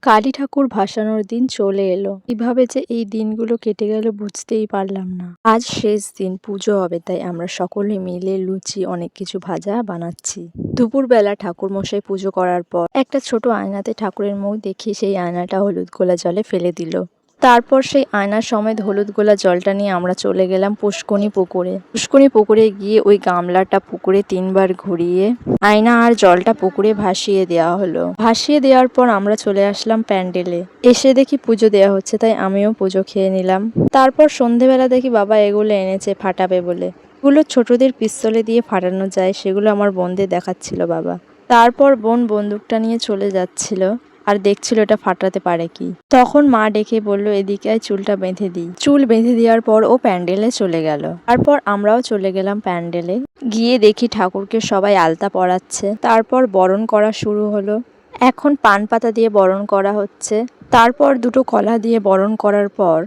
কালী ঠাকুর ভাসানোর দিন চলে এলো। কিভাবে যে এই দিনগুলো কেটে গেল বুঝতেই পারলাম না। আজ শেষ দিন, পুজো হবে, তাই আমরা সকলে মিলে লুচি অনেক কিছু ভাজা বানাচ্ছি। দুপুরবেলা ঠাকুর মশাই পুজো করার পর একটা ছোট আয়নাতে ঠাকুরের মুখ দেখিয়ে সেই আয়নাটা হলুদ গোলা জলে ফেলে দিল। তারপর সেই আয়নার সমেত হলুদ গোলা জলটা নিয়ে আমরা চলে গেলাম পুষ্করণী পুকুরে। পুষ্করণী পুকুরে গিয়ে ওই গামলাটা পুকুরে 3 বার ঘুরিয়ে আয়না আর জলটা পুকুরে ভাসিয়ে দেওয়া হলো। ভাসিয়ে দেওয়ার পর আমরা চলে আসলাম প্যান্ডেলে। এসে দেখি পুজো দেওয়া হচ্ছে, তাই আমিও পুজো খেয়ে নিলাম। তারপর সন্ধেবেলা দেখি বাবা এগুলো এনেছে ফাটাবে বলে। এগুলো ছোটদের পিস্তলে দিয়ে ফাটানো যায়, সেগুলো আমার বোনদের দেখাচ্ছিল বাবা। তারপর বোন বন্দুকটা নিয়ে চলে যাচ্ছিল আর দেখছিল এটা ফাটাতে পারে কি। তখন মা ডেকে বলল, এদিকে আয়, চুলটা বেঁধে দিই। চুল বেঁধে দেওয়ার পর ও প্যান্ডেলে চলে গেল। তারপর আমরাও চলে গেলাম প্যান্ডেলে। গিয়ে দেখি ঠাকুরকে সবাই আলতা পরাচ্ছে। তারপর বরণ করা শুরু হলো। এখন পান পাতা দিয়ে বরণ করা হচ্ছে। তারপর দুটো কলা দিয়ে বরণ করার পর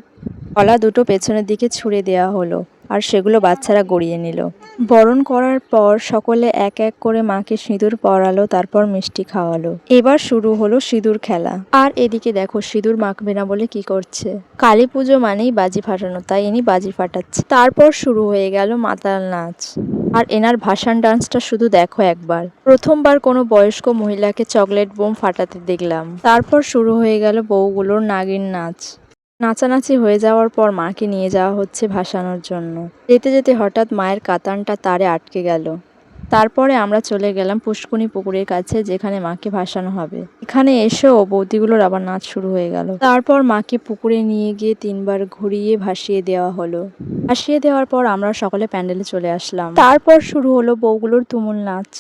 কলা দুটো পেছনের দিকে ছুঁড়ে দেওয়া হলো আর সেগুলো বাচ্চারা গড়িয়ে নিল। বরণ করার পর সকলে এক এক করে মাকে সিঁদুর পরালো, তারপর মিষ্টি খাওয়ালো। এবার শুরু হলো সিঁদুর খেলা। আর এদিকে দেখো সিঁদুর মাখবে না বলে কি করছে। কালী পুজো মানেই বাজি ফাটানো, তাই ইনি বাজি ফাটাচ্ছে। তারপর শুরু হয়ে গেল মাতাল নাচ। আর এনার ভাসান ডান্সটা শুধু দেখো একবার। প্রথমবার কোনো বয়স্ক মহিলাকে চকলেট বোম ফাটাতে দেখলাম। তারপর শুরু হয়ে গেল বউগুলোর নাগিন নাচ। নাচানাচি হয়ে যাওয়ার পর মাকে নিয়ে যাওয়া হচ্ছে ভাসানোর জন্য। যেতে যেতে হঠাৎ মায়ের কাতানটা তারে আটকে গেল। তারপরে আমরা চলে গেলাম পুষ্করণী পুকুরের কাছে, যেখানে মাকে ভাসানো হবে। এখানে এসেও বৌদিগুলোর আবার নাচ শুরু হয়ে গেল। তারপর মাকে পুকুরে নিয়ে গিয়ে 3 বার ঘুরিয়ে ভাসিয়ে দেওয়া হলো। ভাসিয়ে দেওয়ার পর আমরা সকলে প্যান্ডেলে চলে আসলাম। তারপর শুরু হলো বউগুলোর তুমুল নাচ।